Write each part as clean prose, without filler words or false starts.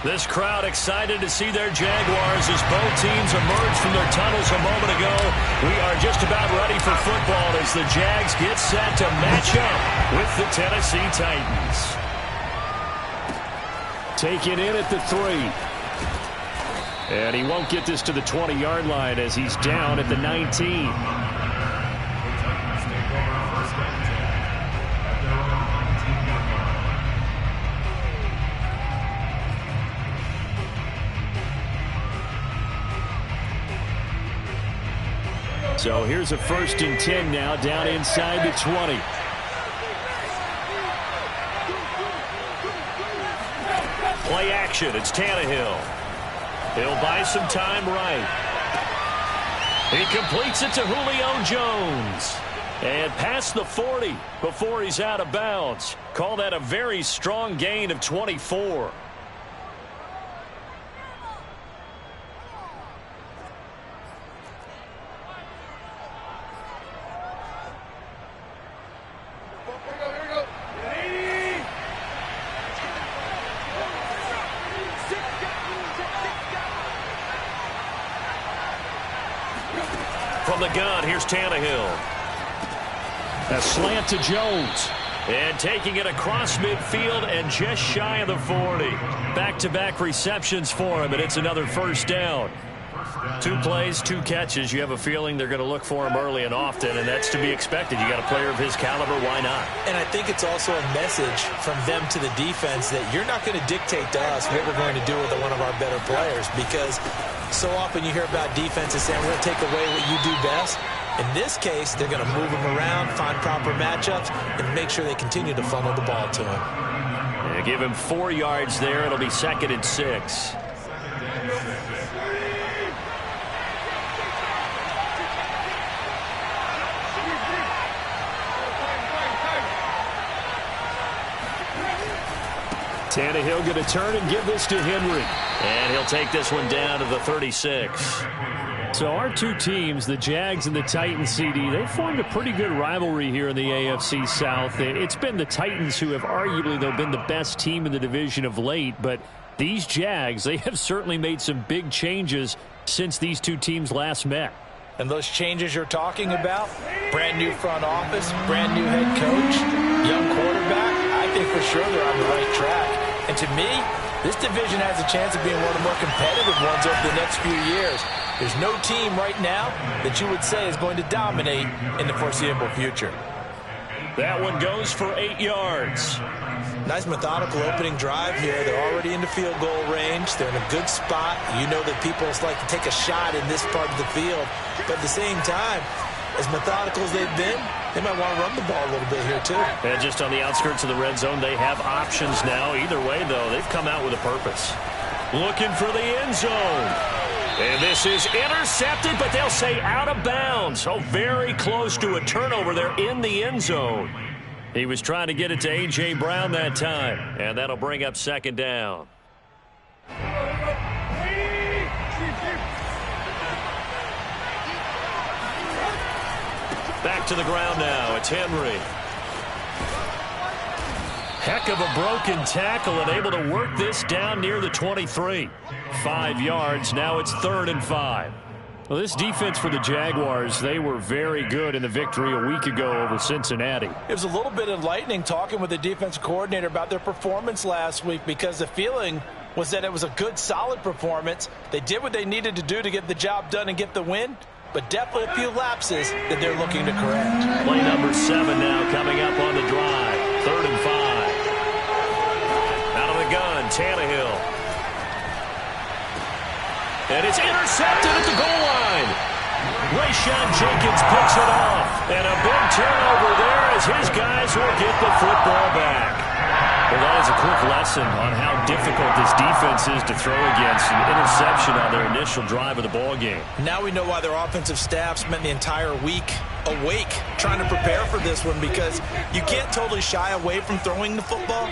This crowd excited to see their Jaguars as both teams emerge from their tunnels a moment ago. We are just about ready for football as the Jags get set to match up with the Tennessee Titans. Taken in at the 3. And he won't get this to the 20-yard line as he's down at the 19. So here's a 1st and 10 now, down inside the 20. Play action, it's Tannehill. He'll buy some time right. He completes it to Julio Jones. And past the 40 before he's out of bounds. Call that a very strong gain of 24. From the gun, here's Tannehill. A slant to Jones. And taking it across midfield and just shy of the 40. Back-to-back receptions for him, and it's another 1st down. 2 plays, 2 catches. You have a feeling they're going to look for him early and often, and that's to be expected. You got a player of his caliber, why not? And I think it's also a message from them to the defense that you're not going to dictate to us what we're going to do with one of our better players, because so often you hear about defenses saying we're going to take away what you do best. In this case, they're going to move him around, find proper matchups, and make sure they continue to funnel the ball to him. Yeah, give him 4 yards there. It'll be 2nd and 6. Tannehill going to turn and give this to Henry. And he'll take this one down to the 36. So our 2 teams, the Jags and the Titans, CD, they formed a pretty good rivalry here in the AFC South. It's been the Titans who have arguably, though, been the best team in the division of late. But these Jags, they have certainly made some big changes since these 2 teams last met. And those changes you're talking about, brand new front office, brand new head coach, young quarterback, I think for sure they're on the right track. And to me, this division has a chance of being one of the more competitive ones over the next few years. There's no team right now that you would say is going to dominate in the foreseeable future. That one goes for 8 yards. Nice methodical opening drive here. They're already in the field goal range. They're in a good spot. You know that people like to take a shot in this part of the field. But at the same time, as methodical as they've been, they might want to run the ball a little bit here too. And just on the outskirts of the red zone, they have options now. Either way, though, they've come out with a purpose. Looking for the end zone. And this is intercepted, but they'll say out of bounds. Oh, very close to a turnover there in the end zone. He was trying to get it to A.J. Brown that time, and that'll bring up 2nd down. Back to the ground now. It's Henry. Heck of a broken tackle and able to work this down near the 23. 5 yards. Now it's 3rd and 5. Well, this defense for the Jaguars, they were very good in the victory a week ago over Cincinnati. It was a little bit enlightening talking with the defense coordinator about their performance last week, because the feeling was that it was a good, solid performance. They did what they needed to do to get the job done and get the win, but definitely a few lapses that they're looking to correct. Play number 7 now coming up on the drive. 3rd and 5. Out of the gun, Tannehill. And it's intercepted at the goal line. Rayshawn Jenkins picks it off. And a big turnover there as his guys will get the football back. Well, that is a quick lesson on how difficult this defense is to throw against. An interception on their initial drive of the ball game. Now we know why their offensive staff spent the entire week awake trying to prepare for this one, because you can't totally shy away from throwing the football.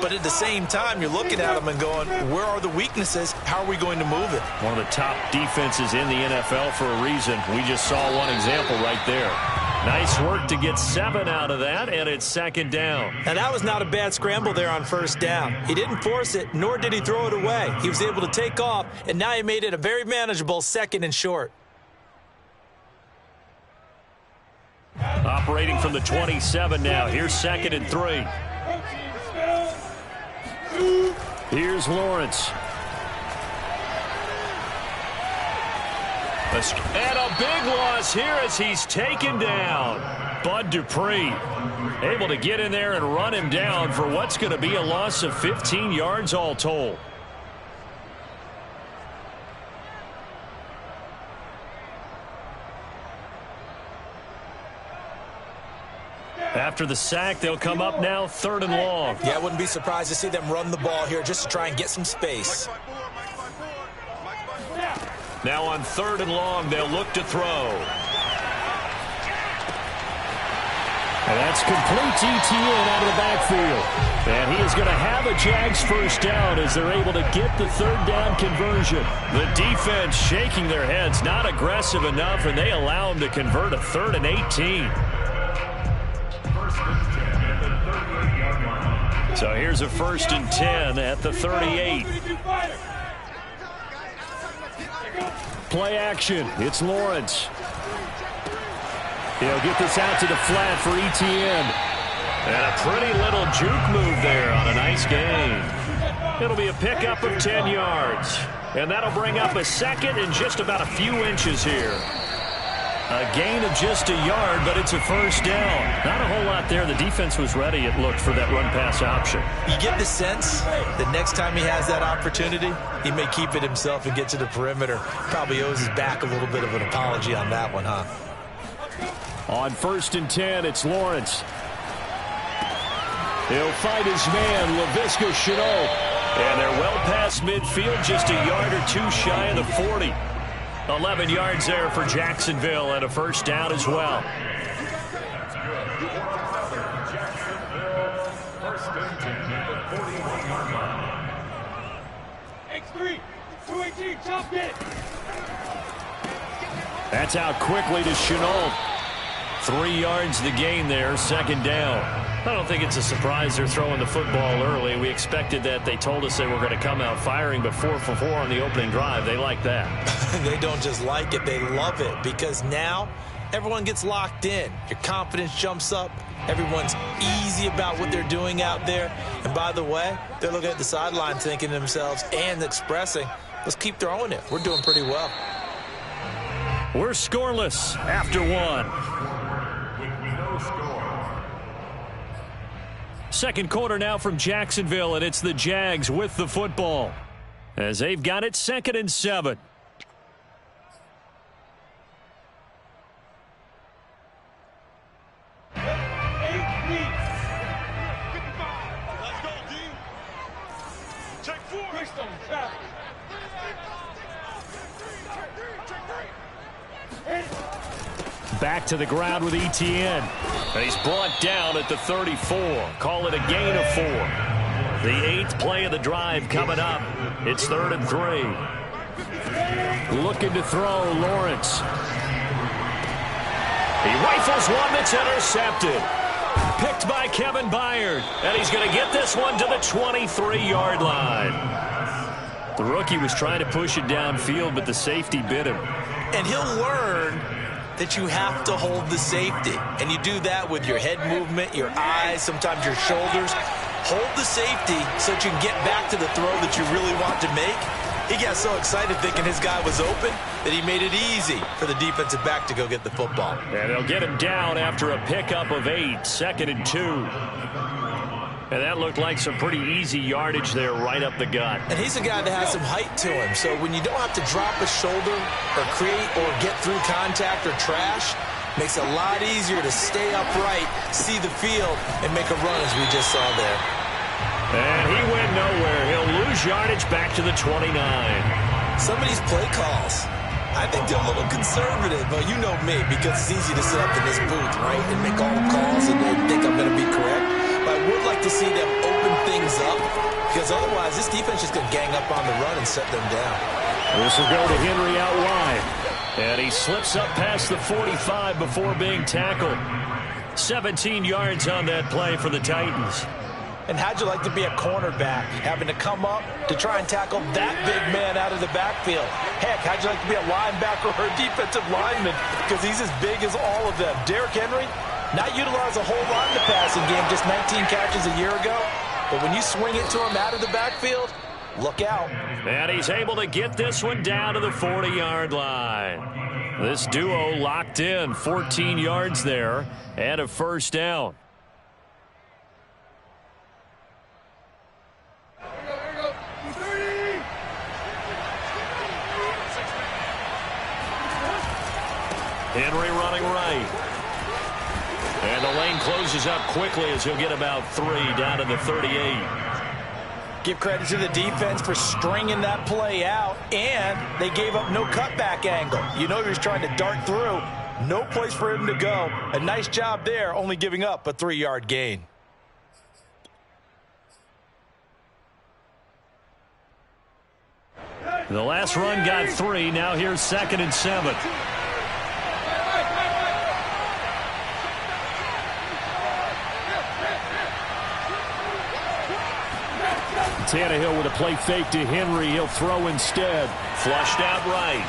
But at the same time, you're looking at them and going, where are the weaknesses? How are we going to move it? One of the top defenses in the NFL for a reason. We just saw one example right there. Nice work to get 7 out of that, and it's second down. Now, that was not a bad scramble there on first down. He didn't force it, nor did he throw it away. He was able to take off, and now he made it a very manageable 2nd and short. Operating from the 27 now. Here's 2nd and 3. Here's Lawrence. And a big loss here as he's taken down. Bud Dupree able to get in there and run him down for what's going to be a loss of 15 yards all told. After the sack, they'll come up now 3rd and long. Yeah, I wouldn't be surprised to see them run the ball here just to try and get some space. Now on 3rd and long, they'll look to throw. And that's complete to Etienne out of the backfield. And he is going to have a Jags first down as they're able to get the 3rd down conversion. The defense shaking their heads, not aggressive enough, and they allow him to convert a 3rd and 18. So here's a 1st and 10 at the 38. Play action. It's Lawrence. He'll get this out to the flat for Etienne. And a pretty little juke move there on a nice gain. It'll be a pickup of 10 yards. And that'll bring up a 2nd and just about a few inches here. A gain of just a yard, but it's a first down. Not a whole lot there. The defense was ready, it looked, for that run-pass option. You get the sense that next time he has that opportunity, he may keep it himself and get to the perimeter. Probably owes his back a little bit of an apology on that one, huh? On 1st and 10, it's Lawrence. He'll fight his man, Laviska Shenault. And they're well past midfield, just a yard or two shy of the 40. 11 yards there for Jacksonville and a first down as well. X3, 218, jump it. That's out quickly to Shenault. 3 yards the gain there, second down. I don't think it's a surprise they're throwing the football early. We expected that. They told us they were going to come out firing, but 4 for 4 on the opening drive. They like that. They don't just like it, they love it, because now everyone gets locked in. Your confidence jumps up. Everyone's easy about what they're doing out there. And by the way, they're looking at the sideline thinking to themselves and expressing, let's keep throwing it. We're doing pretty well. We're scoreless after 1. Second quarter now from Jacksonville, and it's the Jags with the football as they've got it 2nd and 7. Back to the ground with Etienne. And he's brought down at the 34. Call it a gain of 4. The 8th play of the drive coming up. It's 3rd and 3. Looking to throw, Lawrence. He rifles one that's intercepted. Picked by Kevin Byard. And he's going to get this one to the 23-yard line. The rookie was trying to push it downfield, but the safety bit him. And he'll learn that you have to hold the safety. And you do that with your head movement, your eyes, sometimes your shoulders. Hold the safety so that you can get back to the throw that you really want to make. He got so excited thinking his guy was open that he made it easy for the defensive back to go get the football. And they'll get him down after a pickup of 8, 2nd and 2. And that looked like some pretty easy yardage there right up the gut. And he's a guy that has some height to him. So when you don't have to drop a shoulder or create or get through contact or trash, makes it a lot easier to stay upright, see the field, and make a run as we just saw there. And he went nowhere. He'll lose yardage back to the 29. Some of these play calls, I think they're a little conservative. But you know me, because it's easy to sit up in this booth, right, and make all the calls and think I'm going to be correct. But I would like to see them open things up, because otherwise this defense is going to gang up on the run and set them down. This will go to Henry out wide. And he slips up past the 45 before being tackled. 17 yards on that play for the Titans. And how'd you like to be a cornerback, having to come up to try and tackle that big man out of the backfield? Heck, how'd you like to be a linebacker or a defensive lineman, because he's as big as all of them? Derrick Henry, not utilized a whole lot in the passing game, just 19 catches a year ago. But when you swing it to him out of the backfield, look out. And he's able to get this one down to the 40-yard line. This duo locked in, 14 yards there, and a first down. Henry running right. And the lane closes up quickly as he'll get about 3 down to the 38. Give credit to the defense for stringing that play out, and they gave up no cutback angle. You know he was trying to dart through. No place for him to go. A nice job there, only giving up a 3-yard gain. The last run got 3. Now here's 2nd and 7. Tannehill with a play fake to Henry. He'll throw instead. Flushed out right.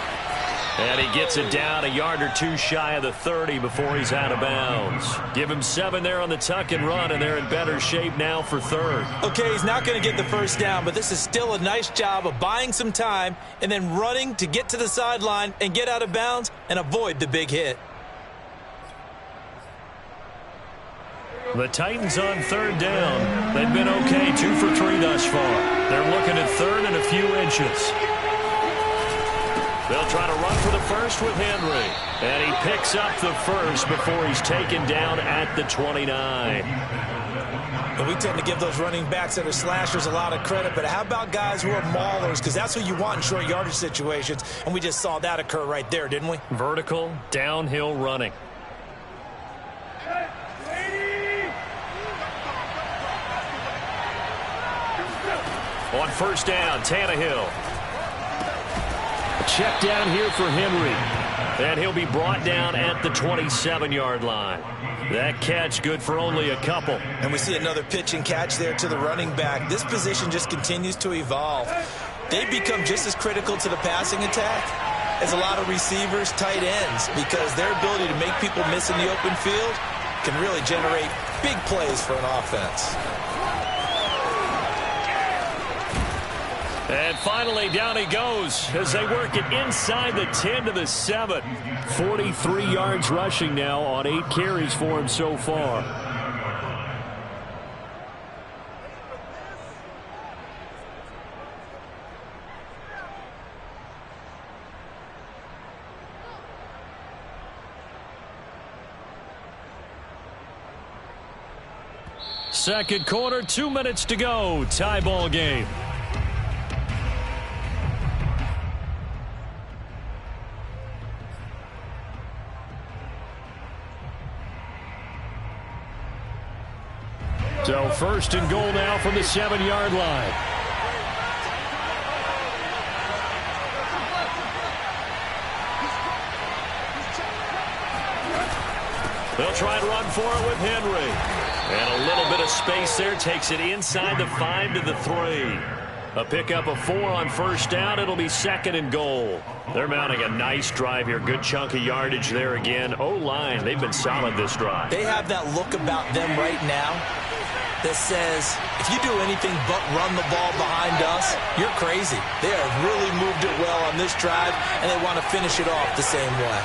And he gets it down a yard or 2 shy of the 30 before he's out of bounds. Give him 7 there on the tuck and run, and they're in better shape now for 3rd. Okay, he's not going to get the first down, but this is still a nice job of buying some time and then running to get to the sideline and get out of bounds and avoid the big hit. The Titans on 3rd down. They've been okay, 2 for 3 thus far. They're looking at 3rd and a few inches. They'll try to run for the first with Henry. And he picks up the first before he's taken down at the 29. And we tend to give those running backs that are slashers a lot of credit, but how about guys who are maulers? Because that's who you want in short yardage situations, and we just saw that occur right there, didn't we? Vertical, downhill running. On 1st down, Tannehill. Check down here for Henry. And he'll be brought down at the 27-yard line. That catch good for only a couple. And we see another pitch and catch there to the running back. This position just continues to evolve. They become just as critical to the passing attack as a lot of receivers, tight ends, because their ability to make people miss in the open field can really generate big plays for an offense. And finally, down he goes as they work it inside the 10 to the 7. 43 yards rushing now on 8 carries for him so far. Second quarter, 2 minutes to go. Tie ball game. So 1st and goal now from the 7-yard line. They'll try and run for it with Henry. And a little bit of space there takes it inside the 5 to the 3. A pickup of 4 on 1st down. It'll be 2nd and goal. They're mounting a nice drive here. Good chunk of yardage there again. O-line, they've been solid this drive. They have that look about them right now that says, if you do anything but run the ball behind us, you're crazy. They have really moved it well on this drive, and they want to finish it off the same way.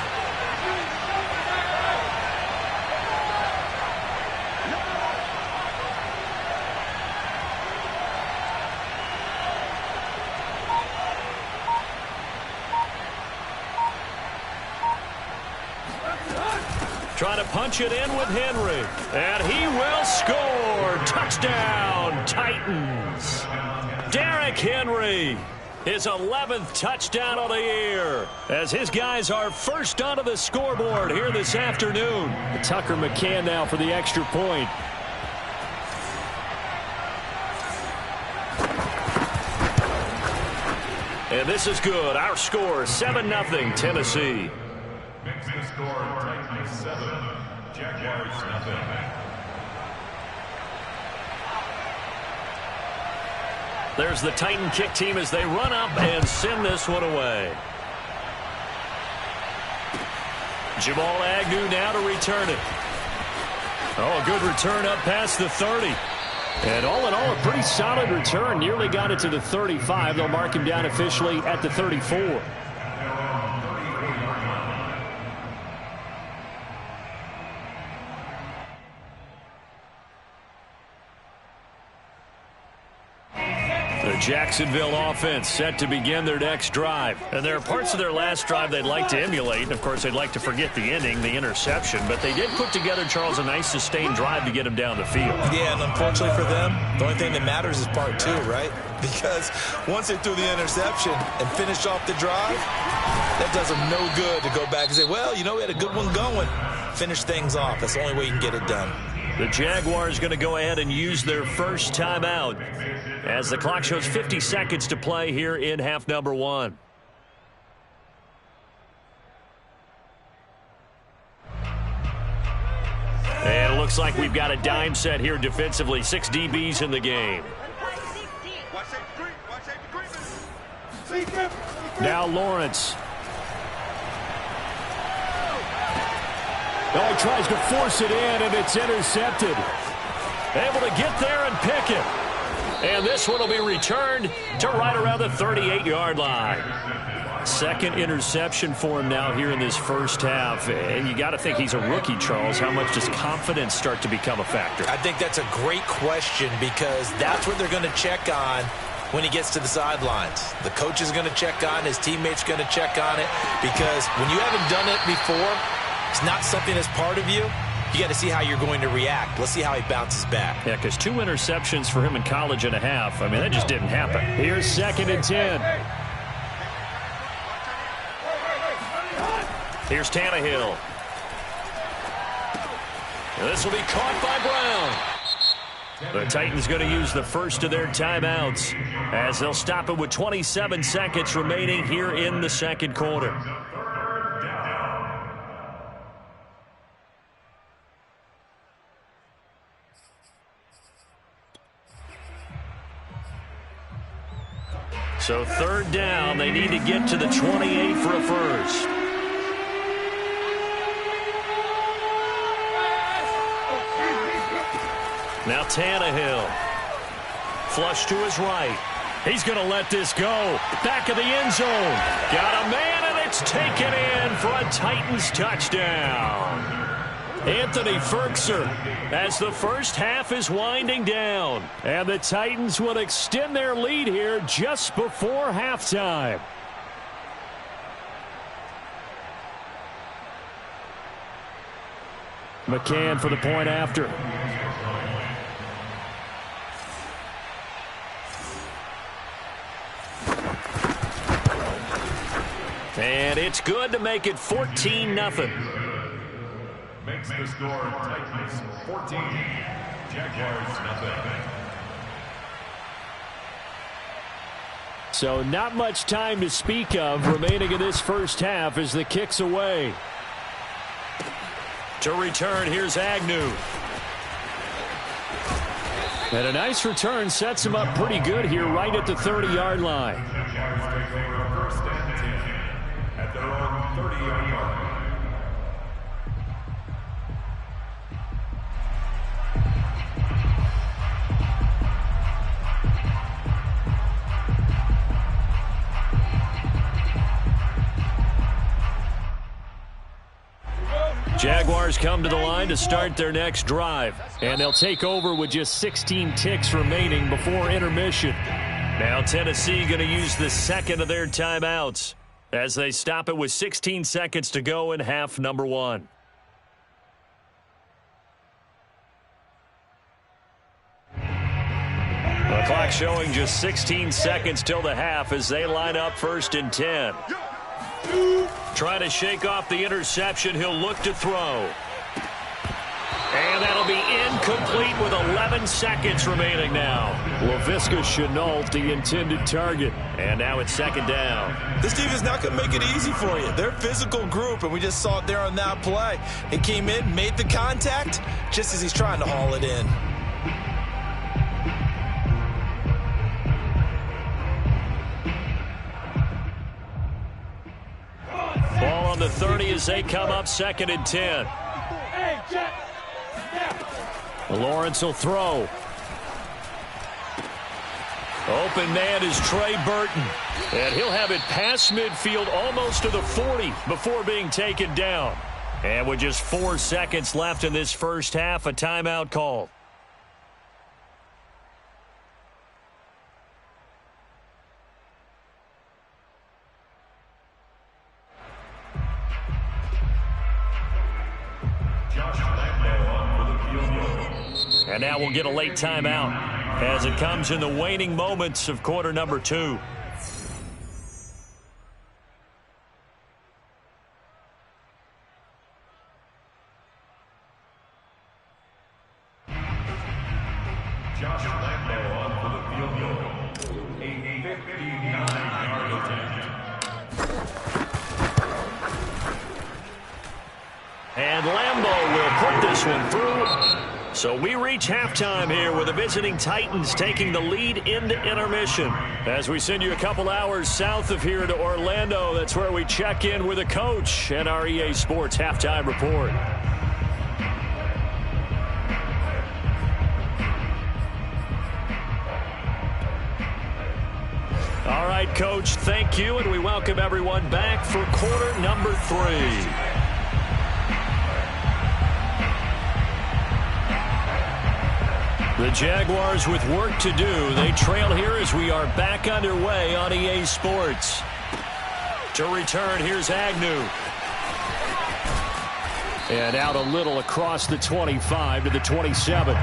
Trying to punch it in with Henry. And he will score. Touchdown, Titans. Derrick Henry, his 11th touchdown of the year, as his guys are first onto the scoreboard here this afternoon. Tucker McCann now for the extra point. And this is good. Our score, 7-0 Tennessee. Makes the score Titans 7, Jaguars nothing. There's the Titan kick team as they run up and send this one away. Jamal Agnew now to return it. Oh, a good return up past the 30. And all in all, a pretty solid return. Nearly got it to the 35. They'll mark him down officially at the 34. The Jacksonville offense set to begin their next drive. And there are parts of their last drive they'd like to emulate. And, of course, they'd like to forget the ending, the interception. But they did put together, Charles, a nice sustained drive to get him down the field. Yeah, and unfortunately for them, the only thing that matters is part 2, right? Because once they threw the interception and finished off the drive, that does them no good to go back and say, well, you know, we had a good one going. Finish things off. That's the only way you can get it done. The Jaguars going to go ahead and use their first timeout as the clock shows 50 seconds to play here in half number 1. And it looks like we've got a dime set here defensively. 6 DBs in the game. Now Lawrence. Oh, he tries to force it in, and it's intercepted. Able to get there and pick it. And this one will be returned to right around the 38-yard line. Second interception for him now here in this first half. And you got to think he's a rookie, Charles. How much does confidence start to become a factor? I think that's a great question because that's what they're going to check on when he gets to the sidelines. The coach is going to check on, his teammates are going to check on it, because when you haven't done it before, it's not something that's part of you. You got to see how you're going to react. Let's see how he bounces back. Yeah, because 2 interceptions for him in college and a half. I mean, that just didn't happen. Here's 2nd and 10. Here's Tannehill. And this will be caught by Brown. The Titans going to use the first of their timeouts as they'll stop it with 27 seconds remaining here in the second quarter. So 3rd down, they need to get to the 28 for a first. Now Tannehill. Flush to his right. He's going to let this go. Back of the end zone. Got a man, and it's taken in for a Titans touchdown. Anthony Ferkser as the first half is winding down. And the Titans will extend their lead here just before halftime. McCann for the point after. And it's good to make it 14-0. Makes the score Titans 14, Jaguars nothing. So not much time to speak of remaining in this first half as the kick's away. To return, here's Agnew. And a nice return sets him up pretty good here right at the 30-yard line. Jaguars take over 1st and 10 at their own 30-yard line. Jaguars come to the line to start their next drive. And they'll take over with just 16 ticks remaining before intermission. Now Tennessee going to use the second of their timeouts as they stop it with 16 seconds to go in half number 1. The clock showing just 16 seconds till the half as they line up 1st and 10. Trying to shake off the interception. He'll look to throw. And that'll be incomplete with 11 seconds remaining now. Laviska Shenault, the intended target. And now it's second down. This team is not going to make it easy for you. They're a physical group, and we just saw it there on that play. He came in, made the contact, just as he's trying to haul it in. Ball on the 30 as they come up second and 10. Hey, Jack. Lawrence will throw. Open man is Trey Burton. And he'll have it past midfield almost to the 40 before being taken down. And with just 4 seconds left in this first half, a timeout call. And now we'll get a late timeout as it comes in the waning moments of quarter number 2. Josh Lambo on for the field goal. A 59-yard attempt. And Lambo will put this one through. So we reach halftime here with the visiting Titans taking the lead into intermission. As we send you a couple hours south of here to Orlando, that's where we check in with a coach and our EA Sports Halftime Report. All right, Coach, thank you, and we welcome everyone back for quarter number 3. The Jaguars with work to do. They trail here as we are back underway on EA Sports. To return, here's Agnew. And out a little across the 25 to the 27.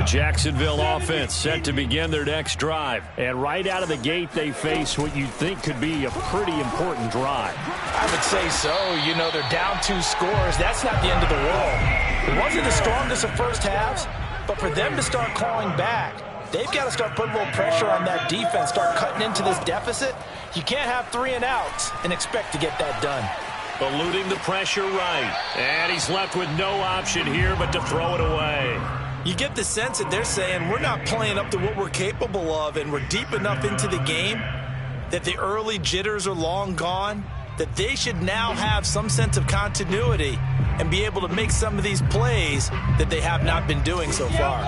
Jacksonville offense set to begin their next drive. And right out of the gate, they face what you'd think could be a pretty important drive. I would say so. You know, they're down 2 scores. That's not the end of the world. It wasn't the strongest of first halves, but for them to start clawing back, they've got to start putting a little pressure on that defense, start cutting into this deficit. You can't have 3 and outs and expect to get that done. Eluding the pressure right. And he's left with no option here but to throw it away. You get the sense that they're saying we're not playing up to what we're capable of, and we're deep enough into the game that the early jitters are long gone, that they should now have some sense of continuity and be able to make some of these plays that they have not been doing so far.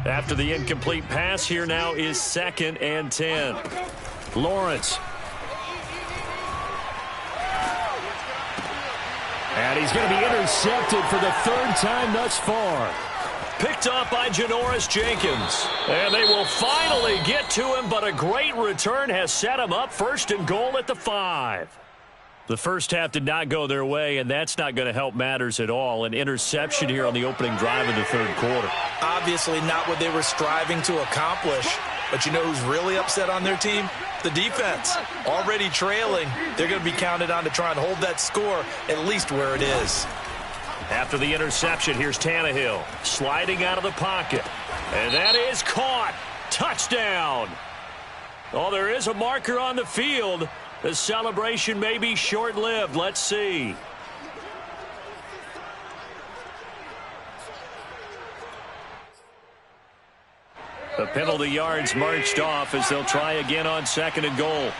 After the incomplete pass, here now is second and 10. Lawrence. And he's going to be intercepted for the 3rd time thus far. Picked up by Janoris Jenkins. And they will finally get to him, but a great return has set him up 1st and goal at the 5. The first half did not go their way, and that's not going to help matters at all. An interception here on the opening drive of the 3rd quarter. Obviously not what they were striving to accomplish. But you know who's really upset on their team? The defense. Already trailing, they're going to be counted on to try and hold that score at least where it is. After the interception, here's Tannehill sliding out of the pocket. And that is caught. Touchdown. Oh, there is a marker on the field. The celebration may be short-lived. Let's see. The penalty yards marched off as they'll try again on 2nd and goal.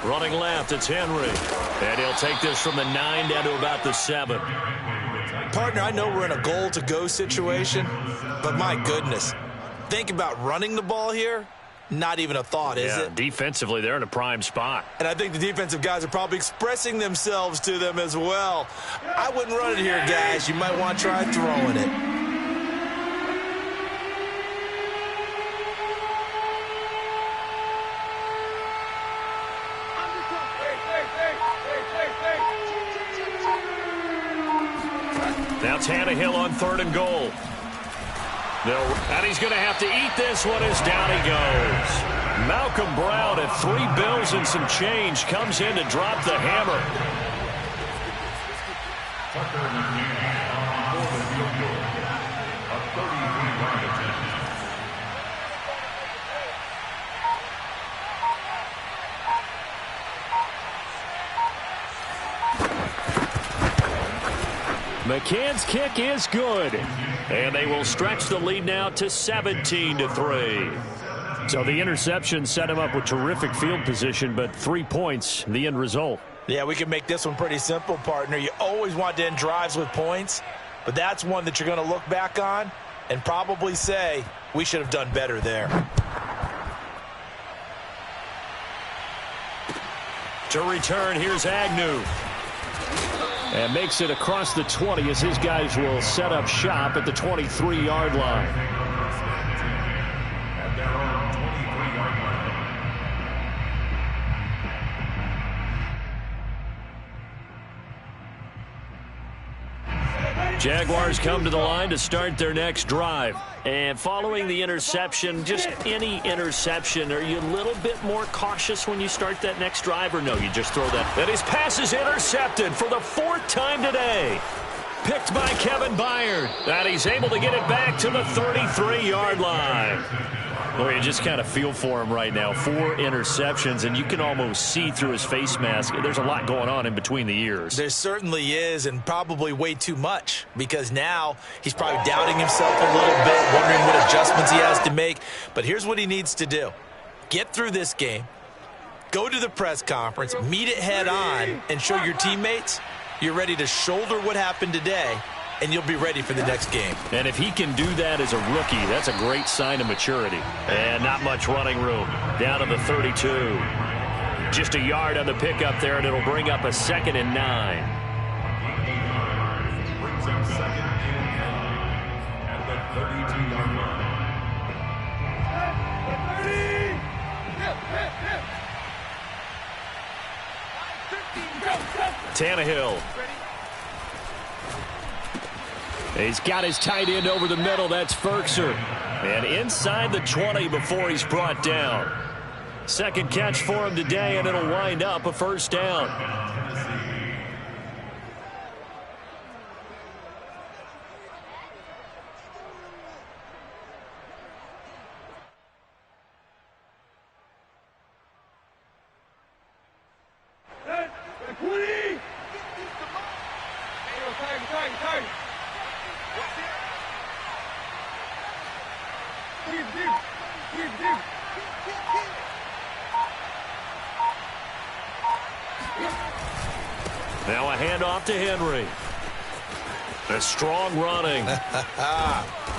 Running left, it's Henry. And he'll take this from the 9 down to about the 7. Partner, I know we're in a goal-to-go situation, but my goodness, think about running the ball here. Not even a thought, is it? Defensively, they're in a prime spot. And I think the defensive guys are probably expressing themselves to them as well. I wouldn't run it here, guys. You might want to try throwing it. Now Tannehill on 3rd and goal. And he's going to have to eat this one as down he goes. Malcolm Brown at $3 bills and some change comes in to drop the hammer. McCann's kick is good. And they will stretch the lead now to 17-3. So the interception set him up with terrific field position, but 3 points, the end result. Yeah, we can make this one pretty simple, partner. You always want to end drives with points, but that's one that you're going to look back on and probably say, we should have done better there. To return, here's Agnew. And makes it across the 20 as his guys will set up shop at the 23-yard line. Jaguars come to the line to start their next drive. And following the interception, just any interception, are you a little bit more cautious when you start that next drive, or no, you just throw that? And his pass is intercepted for the 4th time today. Picked by Kevin Byard. And he's able to get it back to the 33-yard line. Well, you just kind of feel for him right now. 4 interceptions, and you can almost see through his face mask. There's a lot going on in between the ears. There certainly is, and probably way too much, because now he's probably doubting himself a little bit, wondering what adjustments he has to make. But here's what he needs to do. Get through this game, go to the press conference, meet it head on, and show your teammates you're ready to shoulder what happened today, and you'll be ready for the next game. And if he can do that as a rookie, that's a great sign of maturity. And not much running room. Down to the 32. Just a yard on the pickup there, and it'll bring up a 2nd and 9. Brings up 2nd and 9 at the 32-yard line. Tannehill. He's got his tight end over the middle. That's Ferkser. And inside the 20 before he's brought down. 2nd catch for him today, and it'll wind up a 1st down. Now a handoff to Henry. A strong running.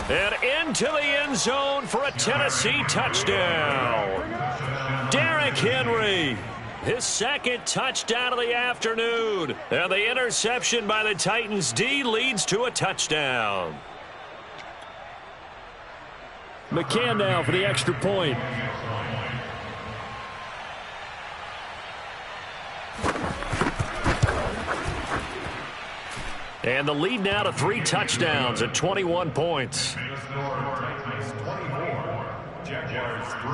And into the end zone for a Tennessee touchdown. Derrick Henry. His 2nd touchdown of the afternoon. And the interception by the Titans D leads to a touchdown. McCann now for the extra point. And the lead now to 3 touchdowns at 21 points. Titans 24, Jaguars 3.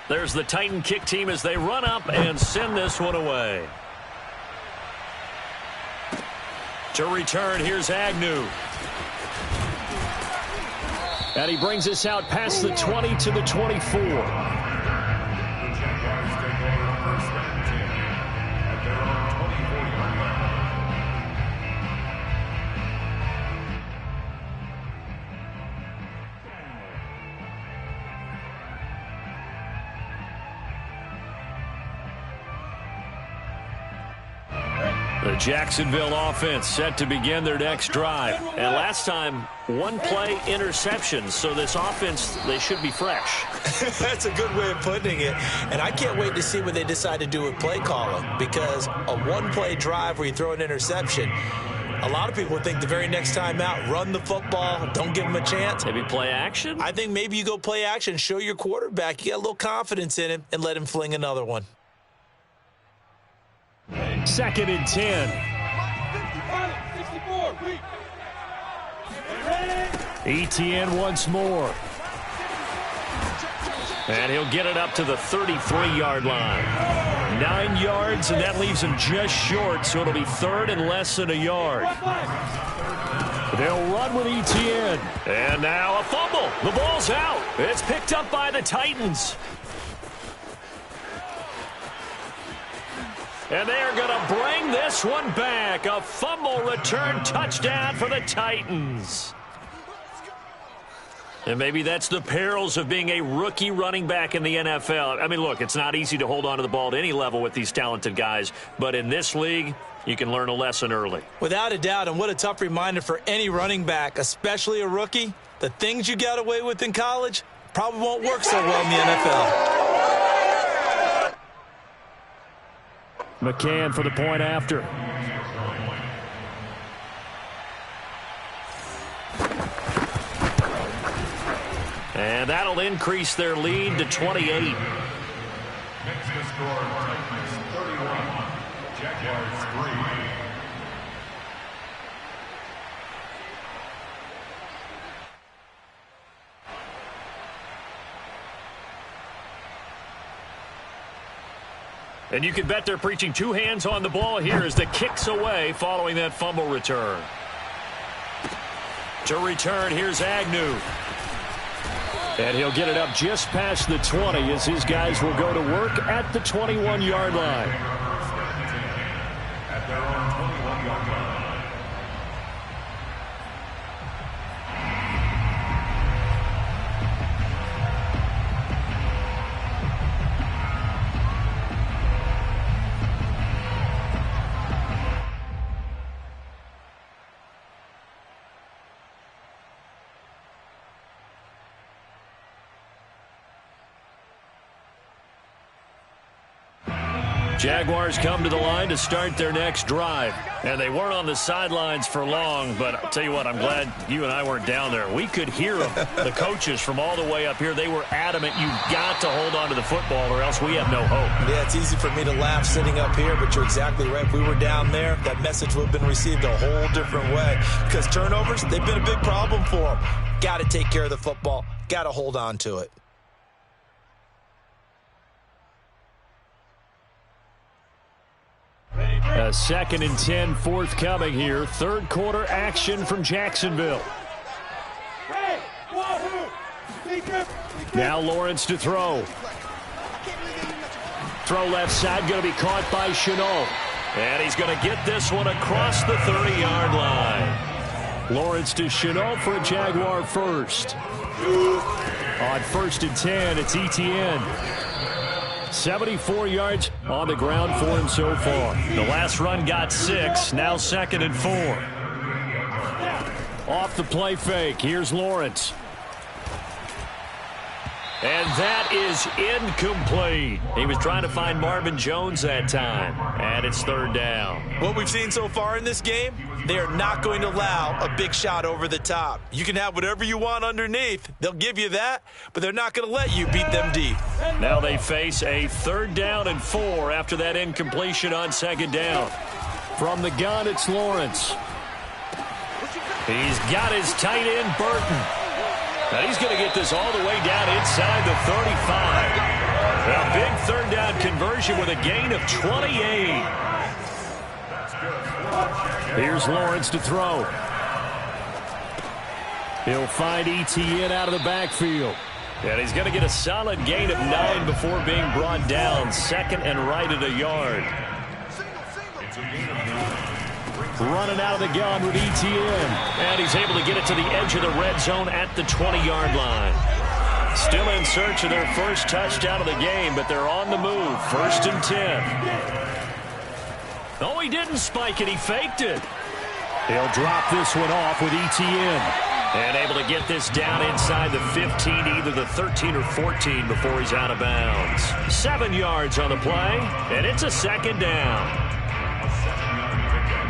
There's the Titan kick team as they run up and send this one away. To return, here's Agnew. And he brings us out past the 20 to the 24. The Jacksonville offense set to begin their next drive. And last time, one-play interceptions. So this offense, they should be fresh. That's a good way of putting it. And I can't wait to see what they decide to do with play calling. Because a one-play drive where you throw an interception, a lot of people would think the very next time out, run the football, don't give them a chance. Maybe play action? I think maybe you go play action, show your quarterback you got a little confidence in him, and let him fling another one. 2nd and 10. 64, Etienne once more. And he'll get it up to the 33-yard line. 9 yards, and that leaves him just short, so it'll be 3rd and less than a yard. They'll run with Etienne. And now a fumble. The ball's out. It's picked up by the Titans. And they are going to bring this one back. A fumble return touchdown for the Titans. And maybe that's the perils of being a rookie running back in the NFL. I mean, look, it's not easy to hold on to the ball at any level with these talented guys. But in this league, you can learn a lesson early. Without a doubt, and what a tough reminder for any running back, especially a rookie. The things you got away with in college probably won't work so well in the NFL. McCann for the point after. And that'll increase their lead to 28. Next to score, Titans 31, Jaguars 3. And you can bet they're preaching 2 hands on the ball here as the kick's away following that fumble return. To return, here's Agnew. And he'll get it up just past the 20 as his guys will go to work at the 21-yard line. At their own 21-yard line. Jaguars come to the line to start their next drive. And they weren't on the sidelines for long, but I'll tell you what, I'm glad you and I weren't down there. We could hear them, the coaches from all the way up here. They were adamant, you've got to hold on to the football or else we have no hope. Yeah, it's easy for me to laugh sitting up here, but you're exactly right. If we were down there, that message would have been received a whole different way. Because turnovers, they've been a big problem for them. Got to take care of the football. Got to hold on to it. A 2nd and 10 forthcoming here. 3rd quarter action from Jacksonville. Now Lawrence to throw. Throw left side, going to be caught by Shenault. And he's going to get this one across the 30-yard line. Lawrence to Shenault for a Jaguar first. On 1st and 10, it's Etienne. 74 yards on the ground for him so far. The last run got 6. Now 2nd and 4. Off the play fake. Here's Lawrence. And that is incomplete. He was trying to find Marvin Jones that time. And it's 3rd down. What we've seen so far in this game, they are not going to allow a big shot over the top. You can have whatever you want underneath. They'll give you that, but they're not going to let you beat them deep. Now they face a 3rd down and 4 after that incompletion on 2nd down. From the gun, it's Lawrence. He's got his tight end, Burton. Now he's going to get this all the way down inside the 35. A big 3rd down conversion with a gain of 28. Here's Lawrence to throw. He'll find Etienne out of the backfield. And he's going to get a solid gain of 9 before being brought down. 2nd and right at a yard. Running out of the gun with Etienne. And he's able to get it to the edge of the red zone at the 20-yard line. Still in search of their first touchdown of the game, but they're on the move. 1st and 10. Oh, he didn't spike it. He faked it. He'll drop this one off with Etienne. And able to get this down inside the 15, either the 13 or 14 before he's out of bounds. 7 yards on the play, and it's a second down. A 7-yard pickup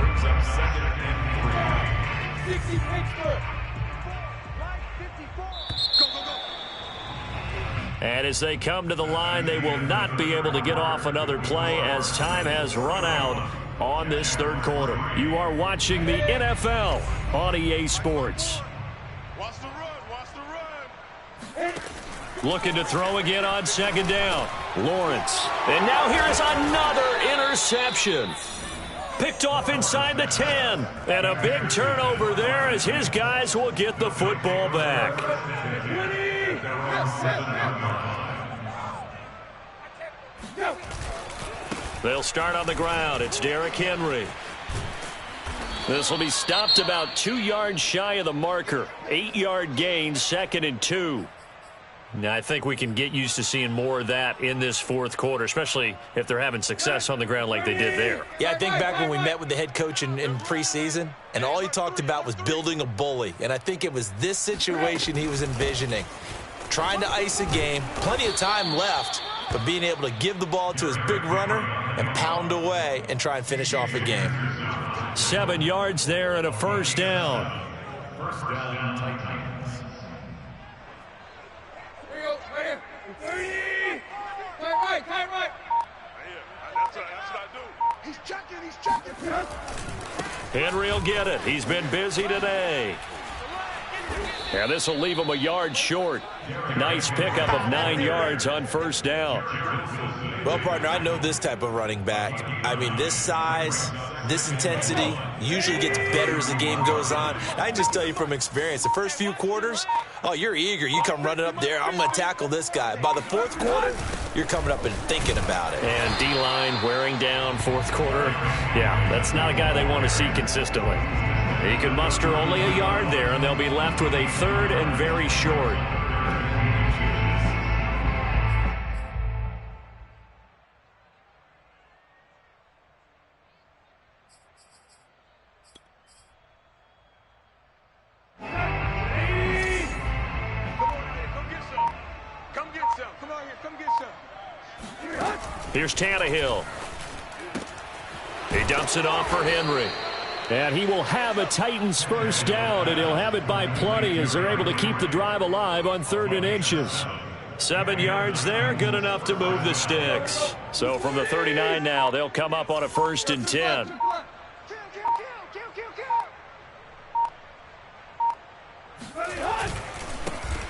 brings up 2nd and 3. 60 Pittsburgh. And as they come to the line, they will not be able to get off another play as time has run out on this third quarter. You are watching the NFL on EA Sports. Watch the run. Watch the run. Looking to throw again on second down. Lawrence. And now here is another interception. Picked off inside the 10. And a big turnover there as his guys will get the football back. They'll start on the ground. It's Derrick Henry. This will be stopped about 2 yards shy of the marker. 8-yard gain, 2nd and 2. Now, I think we can get used to seeing more of that in this fourth quarter, especially if they're having success on the ground like they did there. Yeah, I think back when we met with the head coach in preseason, and all he talked about was building a bully. And I think it was this situation he was envisioning. Trying to ice a game, plenty of time left, but being able to give the ball to his big runner and pound away and try and finish off a game. 7 yards there and a first down. First down, Titans. Here we go. Right here. 30. Right. That's what I do. He's checking. Henry will get it. He's been busy today. And this will leave him a yard short. Nice pickup of 9 yards on first down. Well, partner, I know this type of running back. I mean, this size, this intensity usually gets better as the game goes on. I can just tell you from experience, the first few quarters, oh, you're eager. You come running up there, I'm going to tackle this guy. By the fourth quarter, you're coming up and thinking about it. And D-line wearing down fourth quarter. Yeah, that's not a guy they want to see consistently. He can muster only a yard there, and they'll be left with a third and very short. Here's Tannehill. He dumps it off for Henry. And he will have a Titans first down, and he'll have it by plenty as they're able to keep the drive alive on 3rd and inches. 7 yards there, good enough to move the sticks. So from the 39 now, they'll come up on a 1st and 10.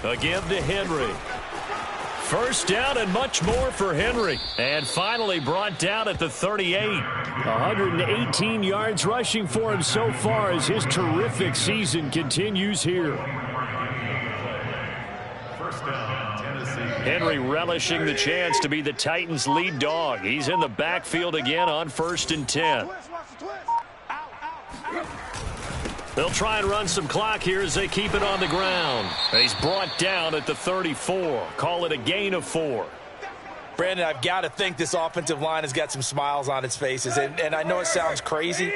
A give to Henry. First down and much more for Henry. And finally brought down at the 38. 118 yards rushing for him so far as his terrific season continues here. First down, Tennessee. Henry relishing the chance to be the Titans' lead dog. He's in the backfield again on 1st and 10. They'll try and run some clock here as they keep it on the ground. And he's brought down at the 34. Call it a gain of 4. Brandon, I've got to think this offensive line has got some smiles on its faces. And I know it sounds crazy,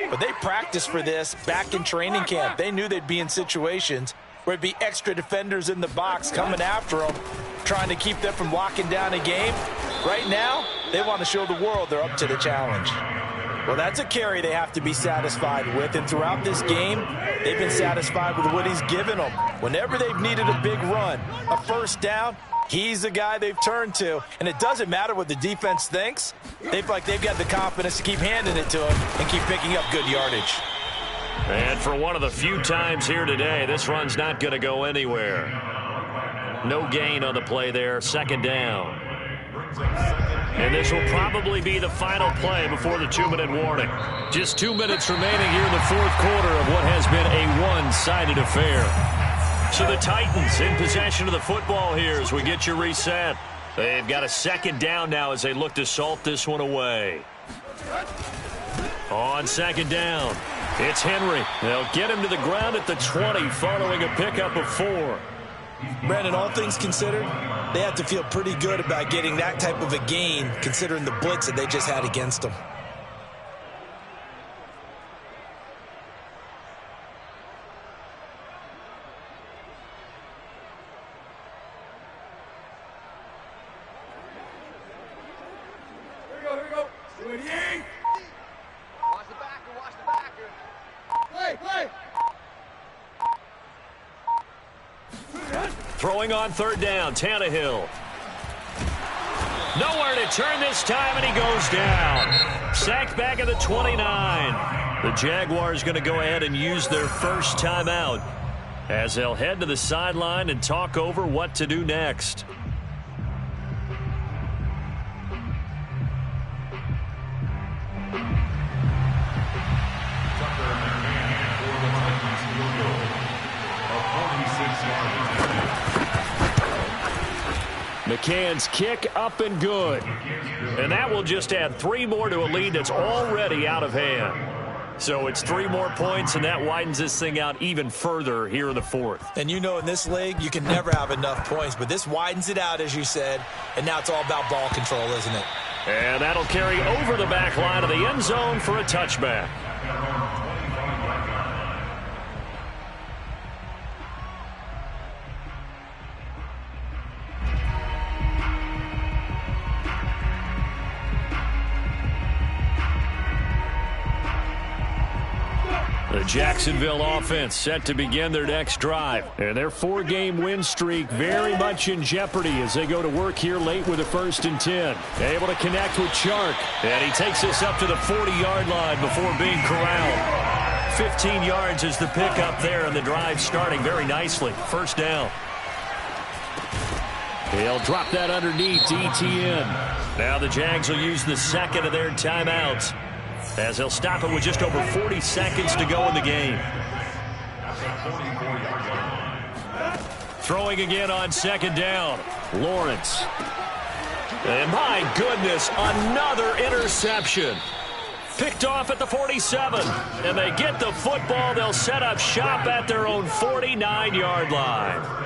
but they practiced for this back in training camp. They knew they'd be in situations where there'd be extra defenders in the box coming after them, trying to keep them from locking down a game. Right now, they want to show the world they're up to the challenge. Well, that's a carry they have to be satisfied with, and throughout this game, they've been satisfied with what he's given them. Whenever they've needed a big run, a first down, he's the guy they've turned to, and it doesn't matter what the defense thinks. They feel like they've got the confidence to keep handing it to him and keep picking up good yardage. And for one of the few times here today, this run's not going to go anywhere. No gain on the play there, 2nd down. And this will probably be the final play before the 2-minute warning. Just 2 minutes remaining here in the fourth quarter of what has been a one-sided affair. So the Titans in possession of the football here as we get you reset. They've got a 2nd down now as they look to salt this one away. On 2nd down, it's Henry. They'll get him to the ground at the 20 following a pickup of 4. Brandon, all things considered, they have to feel pretty good about getting that type of a gain considering the blitz that they just had against them. Watch the backer, watch the backer. Play. Throwing on third down, Tannehill. Nowhere to turn this time, and he goes down. Sacked back at the 29. The Jaguars going to go ahead and use their first timeout as they'll head to the sideline and talk over what to do next. McCann's kick up and good. And that will just add 3 more to a lead that's already out of hand. So it's 3 more points, and that widens this thing out even further here in the fourth. And you know in this league, you can never have enough points, but this widens it out, as you said, and now it's all about ball control, isn't it? And that'll carry over the back line of the end zone for a touchback. The Jacksonville offense set to begin their next drive. And their 4-game win streak very much in jeopardy as they go to work here late with a 1st and 10. Able to connect with Chark. And he takes this up to the 40-yard line before being corralled. 15 yards is the pickup there, and the drive starting very nicely. First down. He'll drop that underneath to ETN. Now the Jags will use the second of their timeouts, as they'll stop it with just over 40 seconds to go in the game. Throwing again on second down. Lawrence. And my goodness, another interception. Picked off at the 47. And they get the football. They'll set up shop at their own 49-yard line.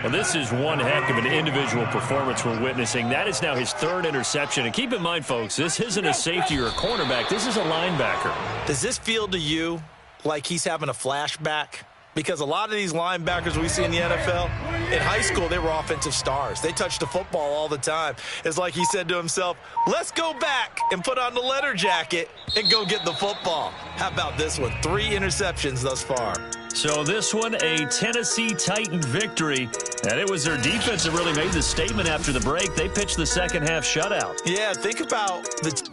And this is one heck of an individual performance we're witnessing. That is now his 3rd interception. And keep in mind, folks, this isn't a safety or a cornerback. This is a linebacker. Does this feel to you like he's having a flashback? Because a lot of these linebackers we see in the NFL, in high school, they were offensive stars. They touched the football all the time. It's like he said to himself, let's go back and put on the leather jacket and go get the football. How about this one? 3 interceptions thus far. So this one, a Tennessee Titan victory. And it was their defense that really made the statement after the break. They pitched the second half shutout. Yeah, think about the